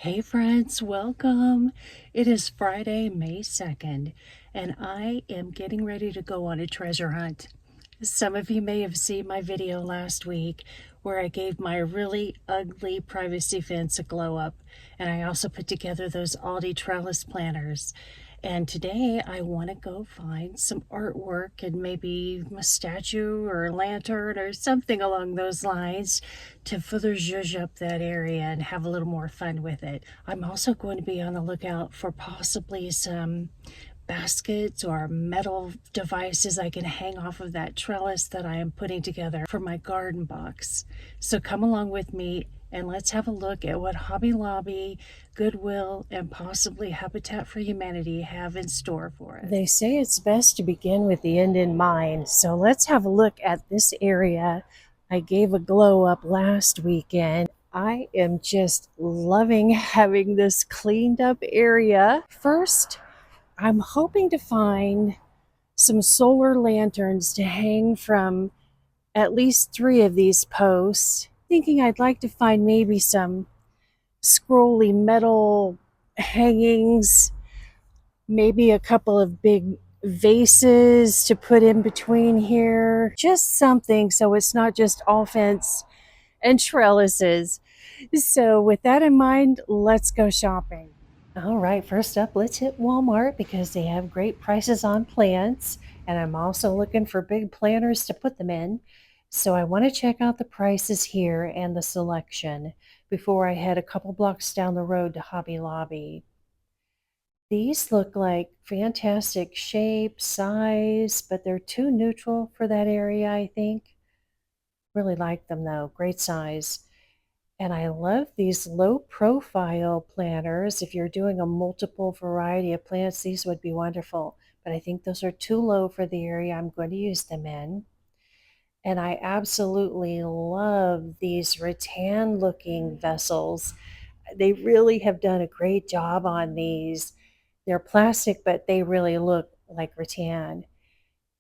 Hey friends, welcome. It is Friday, May 2nd, and I am getting ready to go on a treasure hunt. Some of you may have seen my video last week where I gave my really ugly privacy fence a glow up, and I also put together those Aldi trellis planters. And today I want to go find some artwork and maybe a statue or a lantern or something along those lines to further zhuzh up that area and have a little more fun with it. I'm also going to be on the lookout for possibly some baskets or metal devices I can hang off of that trellis that I am putting together for my garden box. So come along with me and let's have a look at what Hobby Lobby, Goodwill, and possibly Habitat for Humanity have in store for us. They say it's best to begin with the end in mind, so let's have a look at this area. I gave a glow up last weekend. I am just loving having this cleaned up area. First, I'm hoping to find some solar lanterns to hang from at least 3 of these posts. Thinking I'd like to find maybe some scrolly metal hangings, maybe a couple of big vases to put in between here. Just something so it's not just all fence and trellises. So with that in mind, let's go shopping. All right, first up, let's hit Walmart because they have great prices on plants. And I'm also looking for big planters to put them in. So I want to check out the prices here and the selection before I head a couple blocks down the road to Hobby Lobby. These look like fantastic shape, size, but they're too neutral for that area, I think. Really like them though, great size. And I love these low profile planters. If you're doing a multiple variety of plants, these would be wonderful. But I think those are too low for the area I'm going to use them in. And I absolutely love these rattan looking vessels. They really have done a great job on these. They're plastic, but they really look like rattan.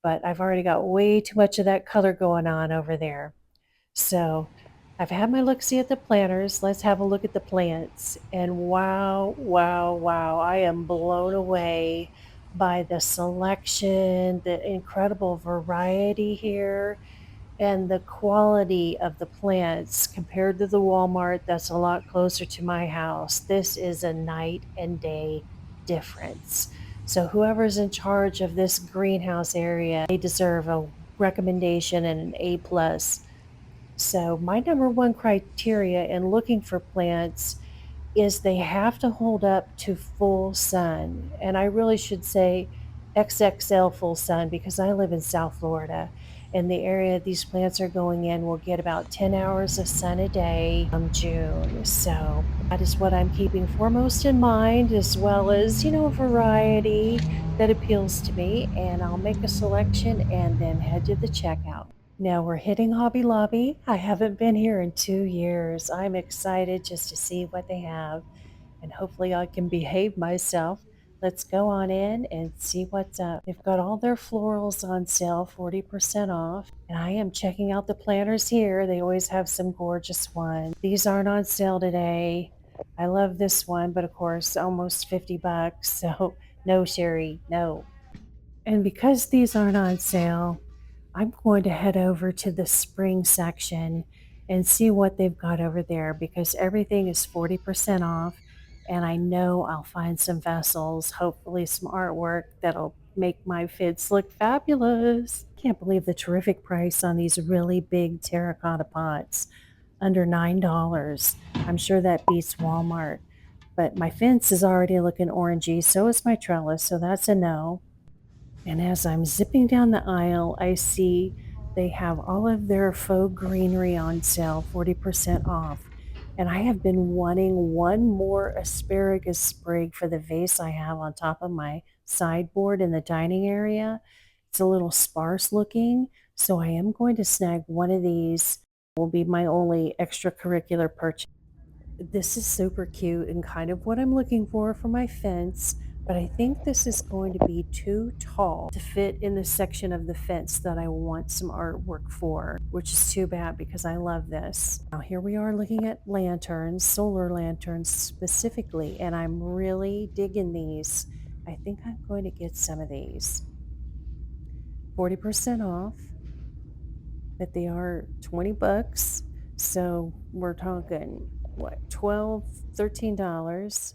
But I've already got way too much of that color going on over there. So I've had my look-see at the planters. Let's have a look at the plants. And wow, wow, wow, I am blown away by the selection, the incredible variety here, and the quality of the plants compared to the Walmart that's a lot closer to my house. This is a night and day difference. So whoever's in charge of this greenhouse area, they deserve a recommendation and an A plus. So my number one criteria in looking for plants is they have to hold up to full sun. And I really should say XXL full sun because I live in South Florida. And the area these plants are going in will get about 10 hours of sun a day from June. So that is what I'm keeping foremost in mind, as well as, a variety that appeals to me. And I'll make a selection and then head to the checkout. Now we're hitting Hobby Lobby. I haven't been here in 2 years. I'm excited just to see what they have, and hopefully I can behave myself. Let's go on in and see what's up. They've got all their florals on sale, 40% off. And I am checking out the planters here. They always have some gorgeous ones. These aren't on sale today. I love this one, but of course, almost 50 bucks. So no, Sherry, no. And because these aren't on sale, I'm going to head over to the spring section and see what they've got over there because everything is 40% off. And I know I'll find some vessels, hopefully some artwork that'll make my fits look fabulous. Can't believe the terrific price on these really big terracotta pots, under $9. I'm sure that beats Walmart. But my fence is already looking orangey, so is my trellis, so that's a no. And as I'm zipping down the aisle, I see they have all of their faux greenery on sale, 40% off. And I have been wanting one more asparagus sprig for the vase I have on top of my sideboard in the dining area. It's a little sparse looking, so I am going to snag one of these. Will be my only extracurricular purchase. This is super cute and kind of what I'm looking for my fence. but I think this is going to be too tall to fit in the section of the fence that I want some artwork for, which is too bad because I love this. Now, here we are looking at lanterns, solar lanterns specifically, and I'm really digging these. I think I'm going to get some of these. 40% off, but they are 20 bucks. So we're talking what, 12, $13.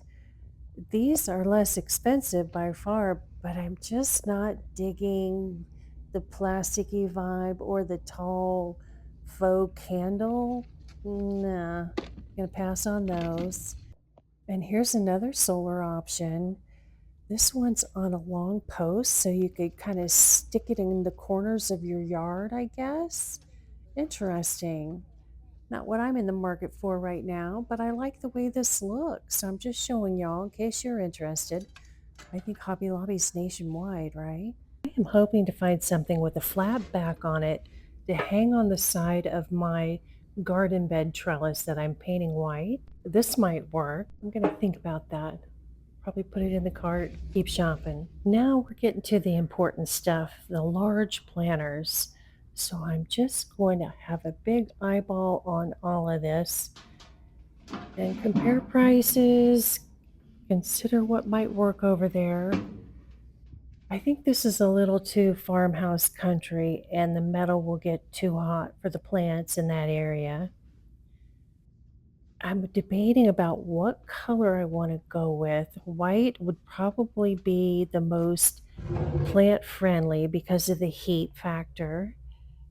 These are less expensive by far, but I'm just not digging the plasticky vibe or the tall faux candle. Nah, gonna pass on those. And here's another solar option. This one's on a long post, so you could kind of stick it in the corners of your yard, I guess. Interesting. Not what I'm in the market for right now, but I like the way this looks. So I'm just showing y'all in case you're interested. I think Hobby Lobby's nationwide, right? I am hoping to find something with a flat back on it to hang on the side of my garden bed trellis that I'm painting white. This might work. I'm going to think about that. Probably put it in the cart, keep shopping. Now we're getting to the important stuff, the large planners. So I'm just going to have a big eyeball on all of this and compare prices, consider what might work over there. I think this is a little too farmhouse country, and the metal will get too hot for the plants in that area. I'm debating about what color I want to go with. White would probably be the most plant friendly because of the heat factor.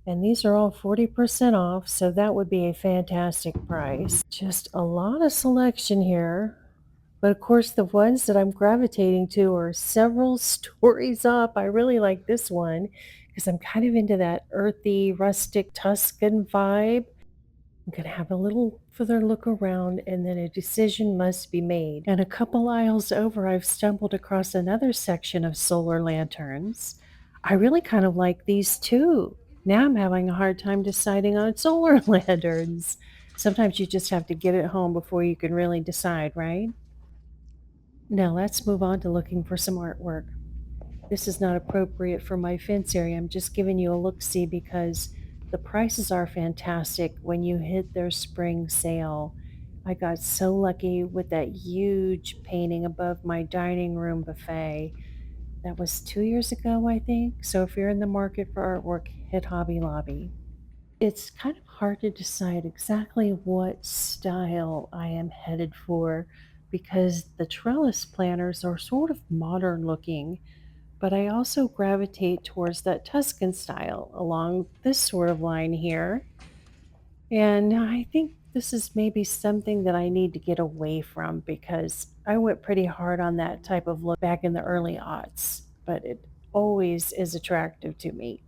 And these are all 40% off, so that would be a fantastic price. Just a lot of selection here. But of course, the ones that I'm gravitating to are several stories up. I really like this one because I'm kind of into that earthy, rustic Tuscan vibe. I'm going to have a little further look around and then a decision must be made. And a couple aisles over, I've stumbled across another section of solar lanterns. I really kind of like these too. Now I'm having a hard time deciding on solar lanterns. Sometimes you just have to get it home before you can really decide, right? Now let's move on to looking for some artwork. This is not appropriate for my fence area. I'm just giving you a look-see because the prices are fantastic when you hit their spring sale. I got so lucky with that huge painting above my dining room buffet. That was 2 years ago, I think. So if you're in the market for artwork, hit Hobby Lobby. It's kind of hard to decide exactly what style I am headed for because the trellis planters are sort of modern looking, but I also gravitate towards that Tuscan style along this sort of line here. And I think this is maybe something that I need to get away from because I went pretty hard on that type of look back in the early aughts, but it always is attractive to me.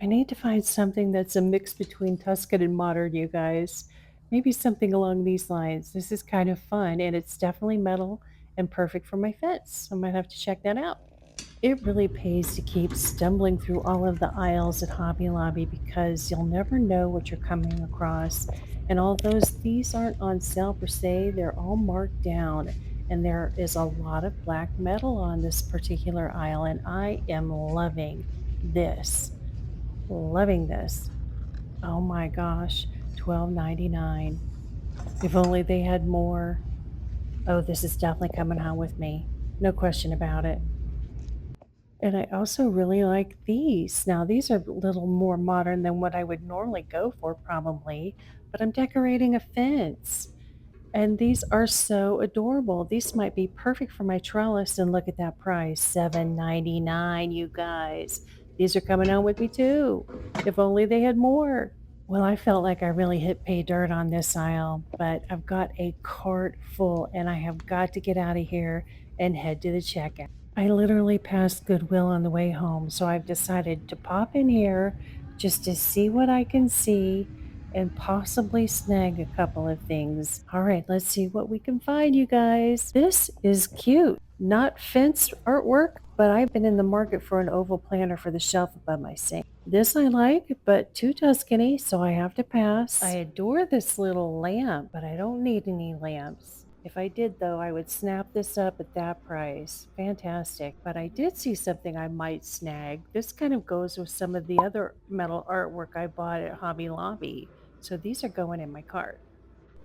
I need to find something that's a mix between Tuscan and modern, you guys. Maybe something along these lines. This is kind of fun and it's definitely metal and perfect for my fence. I might have to check that out. It really pays to keep stumbling through all of the aisles at Hobby Lobby because you'll never know what you're coming across. And these aren't on sale per se, they're all marked down. And there is a lot of black metal on this particular aisle, and I am loving this. Loving this. Oh my gosh, $12.99. If only they had more. Oh, this is definitely coming home with me. No question about it. And I also really like these. Now, these are a little more modern than what I would normally go for, probably, but I'm decorating a fence. And these are so adorable. These might be perfect for my trellis. And look at that price, $7.99, you guys. These are coming home with me too. If only they had more. Well, I felt like I really hit pay dirt on this aisle, but I've got a cart full and I have got to get out of here and head to the checkout. I literally passed Goodwill on the way home, so I've decided to pop in here just to see what I can see and possibly snag a couple of things. All right, let's see what we can find, you guys. This is cute. Not fence artwork, but I've been in the market for an oval planter for the shelf above my sink. This I like, but too Tuscany, so I have to pass. I adore this little lamp, but I don't need any lamps. If I did, though, I would snap this up at that price. Fantastic. But I did see something I might snag. This kind of goes with some of the other metal artwork I bought at Hobby Lobby. So these are going in my cart.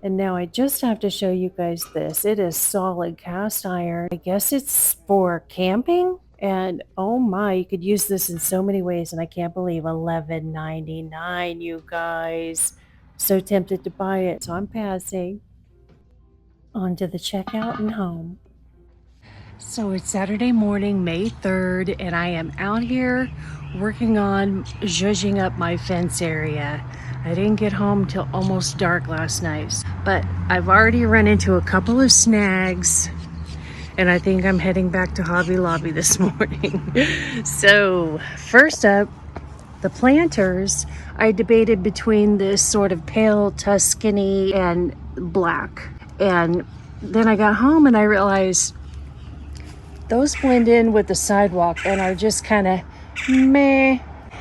And now I just have to show you guys this. It is solid cast iron. I guess it's for camping. And oh my, you could use this in so many ways. And I can't believe $11.99, you guys. So tempted to buy it. So I'm passing on to the checkout and home. So it's Saturday morning, May 3rd, and I am out here working on zhuzhing up my fence area. I didn't get home till almost dark last night, but I've already run into a couple of snags, and I think I'm heading back to Hobby Lobby this morning. So first up, the planters. I debated between this sort of pale Tuscany and black, and then I got home and I realized those blend in with the sidewalk and are just kind of meh.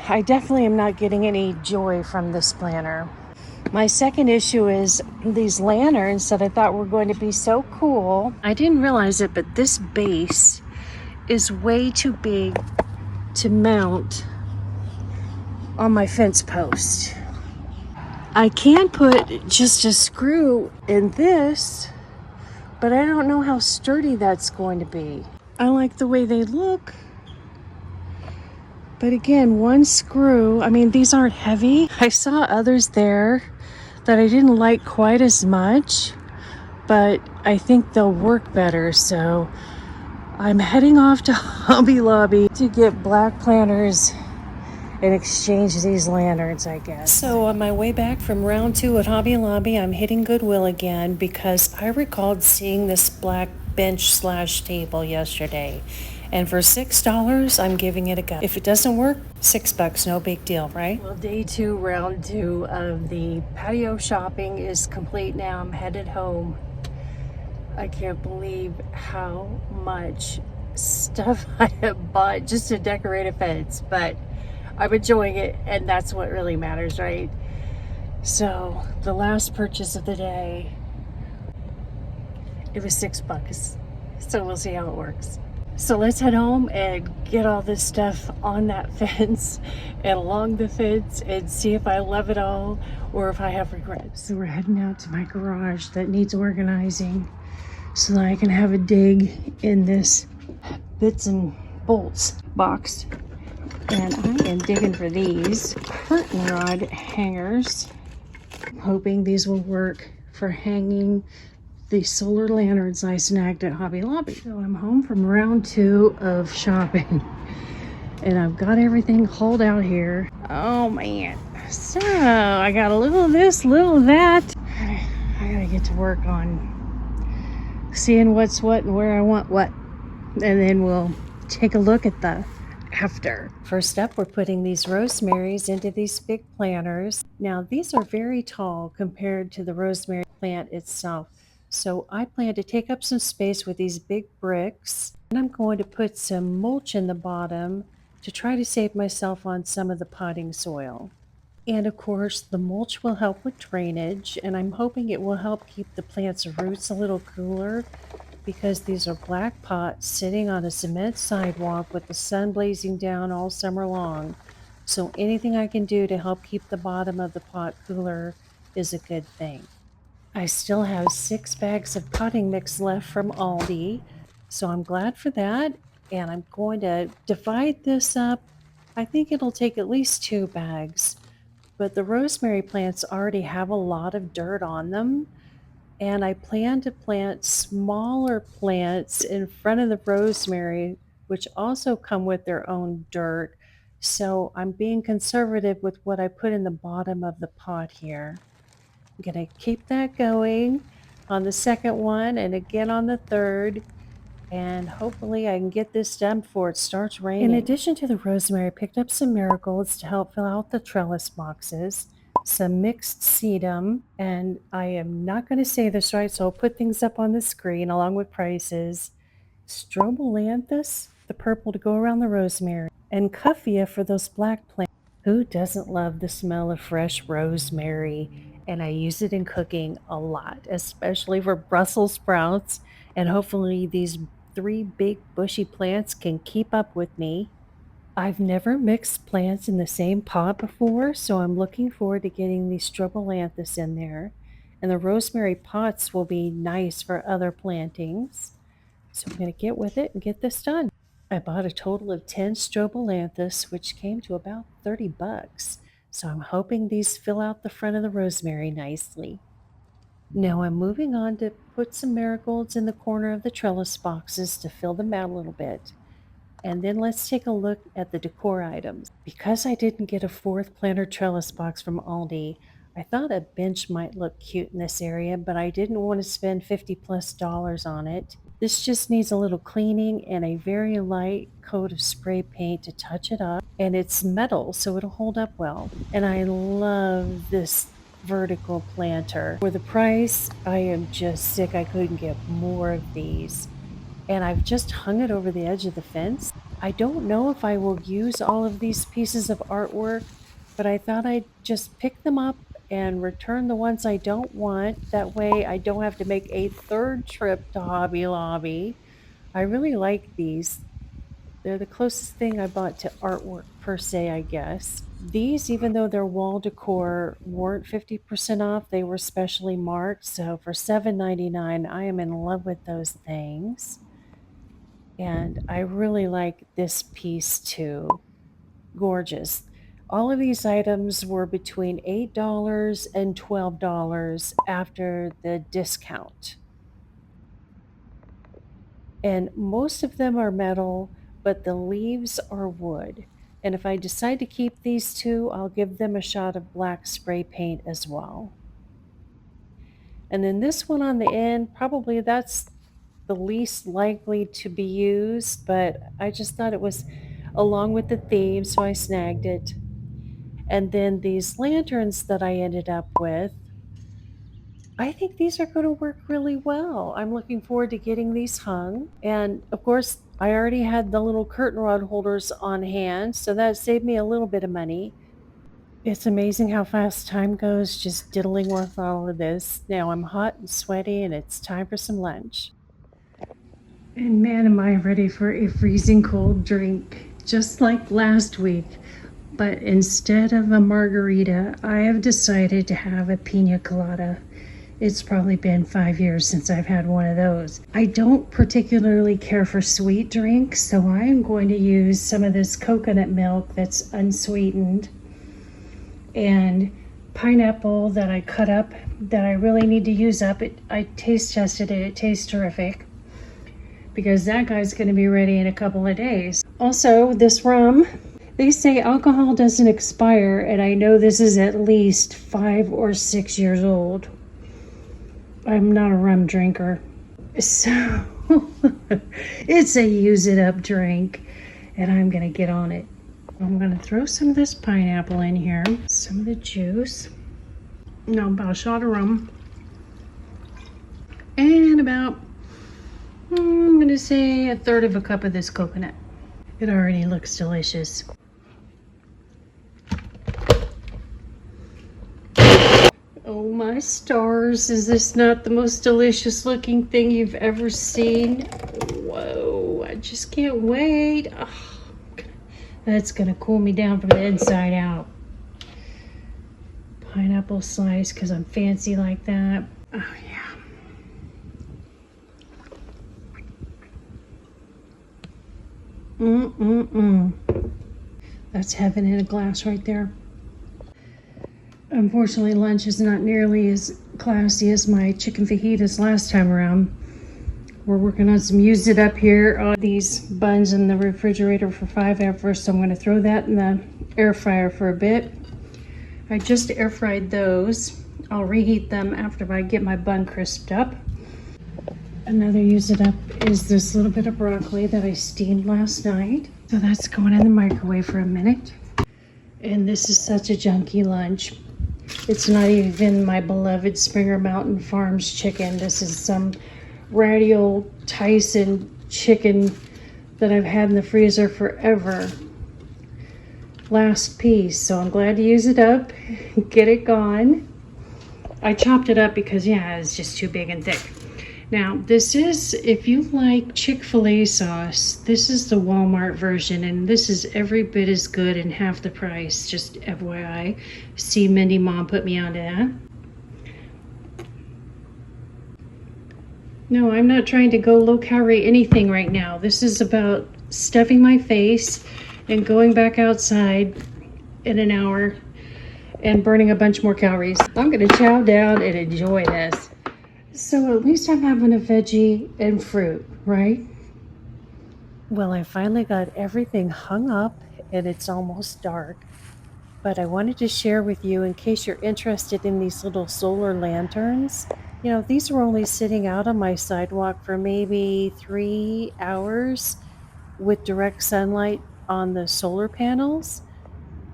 I definitely am not getting any joy from this planter. My second issue is these lanterns that I thought were going to be so cool. I didn't realize it, but this base is way too big to mount on my fence post. I can put just a screw in this, but I don't know how sturdy that's going to be. I like the way they look, but again, one screw, I mean, these aren't heavy. I saw others there that I didn't like quite as much, but I think they'll work better. So I'm heading off to Hobby Lobby to get black planters and exchange these lanterns, I guess. So on my way back from round 2 at Hobby Lobby, I'm hitting Goodwill again because I recalled seeing this black bench/table yesterday. And for $6, I'm giving it a go. If it doesn't work, $6, no big deal, right? Well, day 2, round 2 of the patio shopping is complete now. I'm headed home. I can't believe how much stuff I have bought just to decorate a fence, but I'm enjoying it, and that's what really matters, right? So the last purchase of the day, it was $6. So we'll see how it works. So let's head home and get all this stuff on that fence and along the fence and see if I love it all or if I have regrets. So we're heading out to my garage that needs organizing so that I can have a dig in this bits and bolts box. And I am digging for these curtain rod hangers. I'm hoping these will work for hanging the solar lanterns I snagged at Hobby Lobby. So I'm home from round 2 of shopping and I've got everything hauled out here. Oh man. So I got a little of this, little of that. I gotta get to work on seeing what's what and where I want what. And then we'll take a look at the after. First up, we're putting these rosemaries into these big planters. Now these are very tall compared to the rosemary plant itself. So I plan to take up some space with these big bricks, and I'm going to put some mulch in the bottom to try to save myself on some of the potting soil. And of course, the mulch will help with drainage, and I'm hoping it will help keep the plant's roots a little cooler because these are black pots sitting on a cement sidewalk with the sun blazing down all summer long. So anything I can do to help keep the bottom of the pot cooler is a good thing. I still have 6 bags of potting mix left from Aldi, so I'm glad for that. And I'm going to divide this up. I think it'll take at least 2 bags, but the rosemary plants already have a lot of dirt on them. And I plan to plant smaller plants in front of the rosemary, which also come with their own dirt. So I'm being conservative with what I put in the bottom of the pot here. I'm going to keep that going on the second one and again on the third. And hopefully I can get this done before it starts raining. In addition to the rosemary, I picked up some marigolds to help fill out the trellis boxes, some mixed sedum, and I am not going to say this right, so I'll put things up on the screen along with prices. Strobilanthus, the purple to go around the rosemary, and Cuphea for those black plants. Who doesn't love the smell of fresh rosemary? and I use it in cooking a lot, especially for Brussels sprouts. And hopefully, these three big bushy plants can keep up with me. I've never mixed plants in the same pot before, so I'm looking forward to getting the strobilanthus in there. And the rosemary pots will be nice for other plantings. So I'm going to get with it and get this done. I bought a total of 10 strobilanthus, which came to about 30 bucks. So I'm hoping these fill out the front of the rosemary nicely. Now I'm moving on to put some marigolds in the corner of the trellis boxes to fill them out a little bit. And then let's take a look at the decor items. Because I didn't get a fourth planter trellis box from Aldi, I thought a bench might look cute in this area, but I didn't want to spend $50+ on it. This just needs a little cleaning and a very light coat of spray paint to touch it up. And it's metal, so it'll hold up well. And I love this vertical planter. For the price, I am just sick I couldn't get more of these. And I've just hung it over the edge of the fence. I don't know if I will use all of these pieces of artwork, but I thought I'd just pick them up and return the ones I don't want. That way I don't have to make a third trip to Hobby Lobby. I really like these. They're the closest thing I bought to artwork per se, I guess. These, even though they're wall decor, weren't 50% off. They were specially marked. So for $7.99, I am in love with those things. And I really like this piece too. Gorgeous. All of these items were between $8 and $12 after the discount. And most of them are metal, but the leaves are wood. And if I decide to keep these two, I'll give them a shot of black spray paint as well. And then this one on the end, probably that's the least likely to be used, but I just thought it was along with the theme, so I snagged it. And then these lanterns that I ended up with, I think these are going to work really well. I'm looking forward to getting these hung. And of course, I already had the little curtain rod holders on hand, so that saved me a little bit of money. It's amazing how fast time goes just diddling with all of this. Now I'm hot and sweaty, and it's time for some lunch. And man, am I ready for a freezing cold drink, just like last week. But instead of a margarita, I have decided to have a pina colada. It's probably been 5 years since I've had one of those. I don't particularly care for sweet drinks, so I am going to use some of this coconut milk that's unsweetened and pineapple that I cut up that I really need to use up. I taste tested it. It tastes terrific, because that guy's going to be ready in a couple of days. Also, this rum, they say alcohol doesn't expire, and I know this is at least 5 or 6 years old. I'm not a rum drinker, so it's a use it up drink, and I'm going to get on it. I'm going to throw some of this pineapple in here, some of the juice, about a shot of rum, and about I'm going to say 1/3 of a cup of this coconut. It already looks delicious. Oh my stars, is this not the most delicious looking thing you've ever seen? Whoa, I just can't wait. Oh, that's going to cool me down from the inside out. Pineapple slice, because I'm fancy like that. Oh yeah. That's heaven in a glass right there. Unfortunately, lunch is not nearly as classy as my chicken fajitas last time around. We're working on some use it up here on these buns in the refrigerator for 5 hours, so I'm going to throw that in the air fryer for a bit. I just air fried those. I'll reheat them after I get my bun crisped up. Another use it up is this little bit of broccoli that I steamed last night. So that's going in the microwave for a minute. And this is such a junky lunch. It's not even my beloved Springer Mountain Farms chicken. This is some ratty old Tyson chicken that I've had in the freezer forever. Last piece, so I'm glad to use it up, get it gone. I chopped it up because, yeah, it's just too big and thick. Now, this is, if you like Chick-fil-A sauce, this is the Walmart version, and this is every bit as good and half the price, just FYI. See, Mindy Mom put me onto that. No, I'm not trying to go low-calorie anything right now. This is about stuffing my face and going back outside in an hour and burning a bunch more calories. I'm gonna chow down and enjoy this. So at least I'm having a veggie and fruit, right? Well, I finally got everything hung up and it's almost dark. But I wanted to share with you in case you're interested in these little solar lanterns. You know, these were only sitting out on my sidewalk for maybe 3 hours with direct sunlight on the solar panels.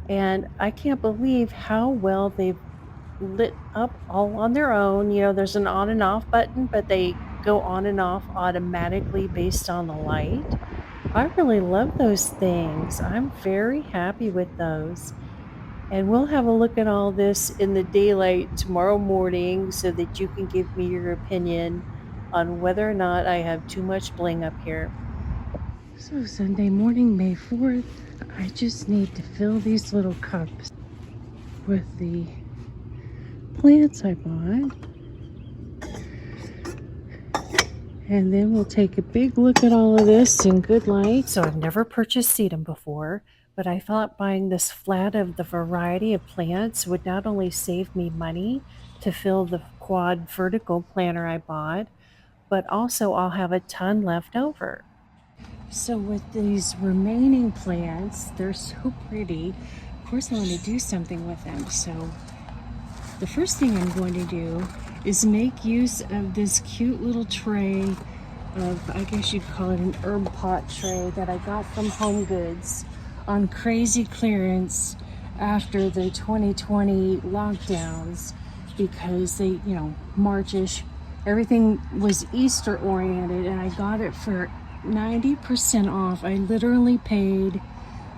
And I can't believe how well they've lit up all on their own. You know, there's an on and off button, but they go on and off automatically based on the light. I really love those things. I'm very happy with those. And we'll have a look at all this in the daylight tomorrow morning so that you can give me your opinion on whether or not I have too much bling up here. So Sunday morning, May 4th, I just need to fill these little cups with the plants I bought. And then we'll take a big look at all of this in good light. So I've never purchased sedum before, but I thought buying this flat of the variety of plants would not only save me money to fill the quad vertical planter I bought, but also I'll have a ton left over. So with these remaining plants, they're so pretty. Of course I want to do something with them. So the first thing I'm going to do is make use of this cute little tray of, I guess you'd call it an herb pot tray that I got from Home Goods on crazy clearance after the 2020 lockdowns, because they, you know, Marchish, everything was Easter oriented, and I got it for 90% off. I literally paid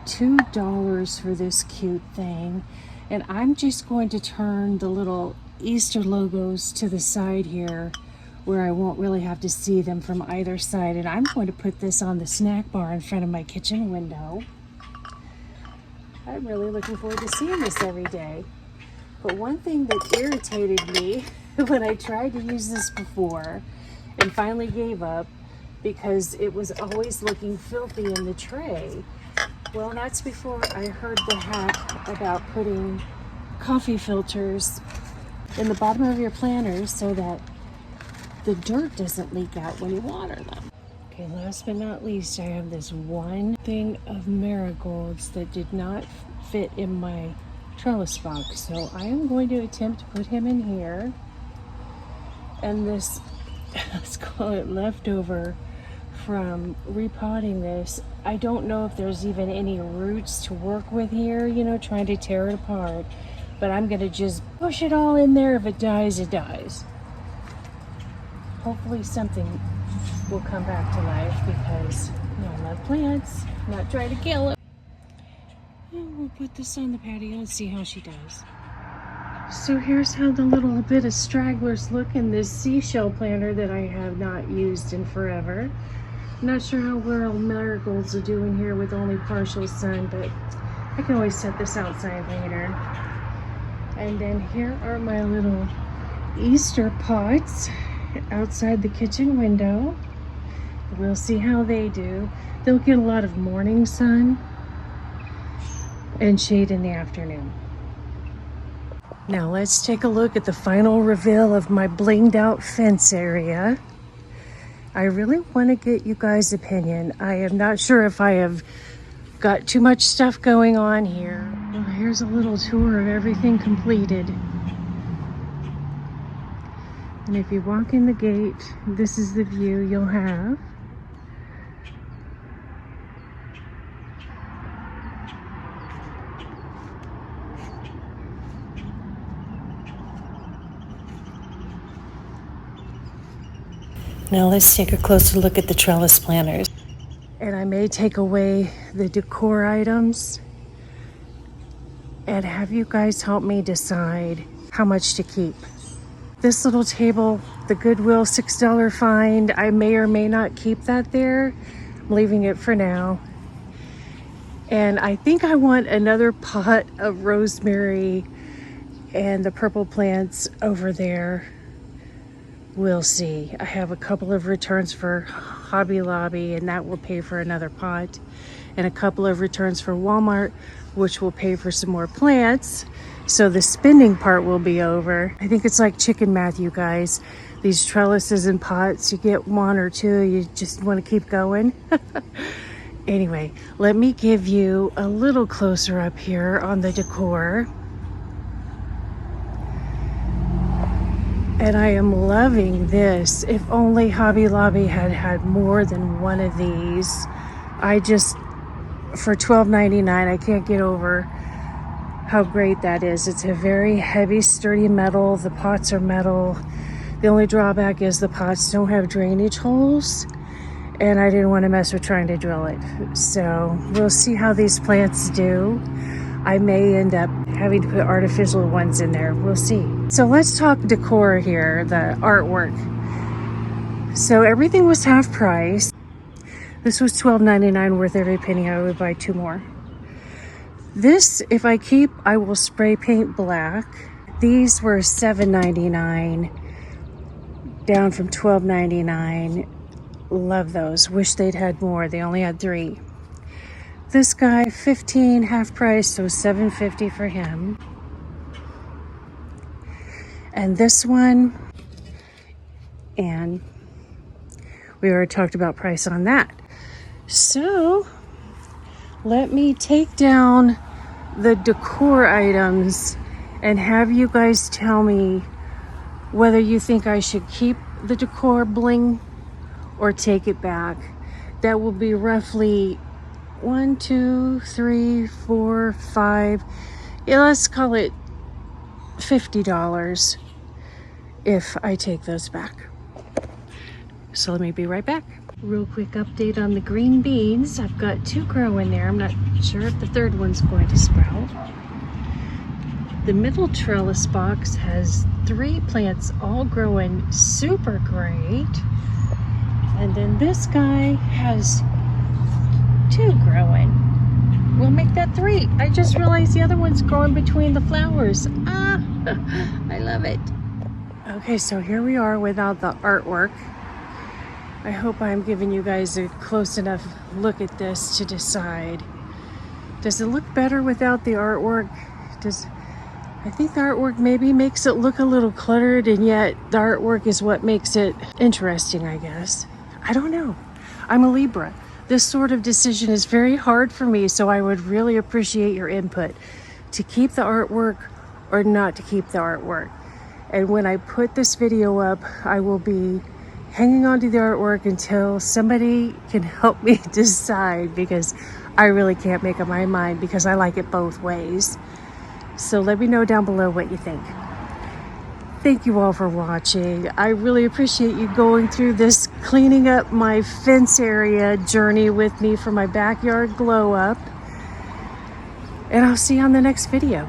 $2 for this cute thing. And I'm just going to turn the little Easter logos to the side here where I won't really have to see them from either side. And I'm going to put this on the snack bar in front of my kitchen window. I'm really looking forward to seeing this every day. But one thing that irritated me when I tried to use this before and finally gave up because it was always looking filthy in the tray. Well, that's before I heard the hack about putting coffee filters in the bottom of your planters so that the dirt doesn't leak out when you water them. Okay, last but not least, I have this one thing of marigolds that did not fit in my trellis box. So I am going to attempt to put him in here. And this, let's call it leftover from repotting this. I don't know if there's even any roots to work with here, you know, trying to tear it apart. But I'm gonna just push it all in there. If it dies, it dies. Hopefully something will come back to life because, you know, I love plants. I'm not trying to kill them. And we'll put this on the patio and see how she does. So here's how the little bit of stragglers look in this seashell planter that I have not used in forever. I'm not sure how well marigolds are doing here with only partial sun, but I can always set this outside later. And then here are my little Easter pots outside the kitchen window. We'll see how they do. They'll get a lot of morning sun and shade in the afternoon. Now let's take a look at the final reveal of my blinged out fence area. I really want to get you guys' opinion. I am not sure if I have got too much stuff going on here. Well, here's a little tour of everything completed. And if you walk in the gate, this is the view you'll have. Now let's take a closer look at the trellis planters. And I may take away the decor items and have you guys help me decide how much to keep. This little table, the Goodwill $6 find, I may or may not keep that there. I'm leaving it for now. And I think I want another pot of rosemary and the purple plants over there. We'll see. I have a couple of returns for Hobby Lobby, and that will pay for another pot. And a couple of returns for Walmart, which will pay for some more plants. So the spending part will be over. I think it's like chicken math, you guys. These trellises and pots, you get one or two, you just want to keep going. Anyway, let me give you a little closer up here on the decor. And I am loving this. If only Hobby Lobby had had more than one of these. For $12.99, I can't get over how great that is. It's a very heavy, sturdy metal. The pots are metal. The only drawback is the pots don't have drainage holes, and I didn't want to mess with trying to drill it. So we'll see how these plants do. I may end up having to put artificial ones in there. We'll see. So let's talk decor here, the artwork. So everything was half price. This was $12.99, worth every penny. I would buy two more. This, if I keep, I will spray paint black. These were $7.99, down from $12.99. Love those. Wish they'd had more. They only had 3. This guy, $15, half price, so $7.50 for him. And this one, and we already talked about price on that. So let me take down the decor items and have you guys tell me whether you think I should keep the decor bling or take it back. That will be roughly 1, 2, 3, 4, 5. Yeah, let's call it $50 if I take those back. So let me be right back. Real quick update on the green beans. I've got 2 growing there. I'm not sure if the third one's going to sprout. The middle trellis box has 3 plants all growing super great. And then this guy has 2 growing. We'll make that 3. I just realized the other one's growing between the flowers. Ah, I love it. Okay, so here we are without the artwork. I hope I'm giving you guys a close enough look at this to decide. Does it look better without the artwork? I think the artwork maybe makes it look a little cluttered, and yet the artwork is what makes it interesting, I guess. I don't know. I'm a Libra. This sort of decision is very hard for me, so I would really appreciate your input to keep the artwork or not to keep the artwork. And when I put this video up, I will be hanging on to the artwork until somebody can help me decide, because I really can't make up my mind because I like it both ways. So let me know down below what you think. Thank you all for watching. I really appreciate you going through this cleaning up my fence area journey with me for my backyard glow up. And I'll see you on the next video.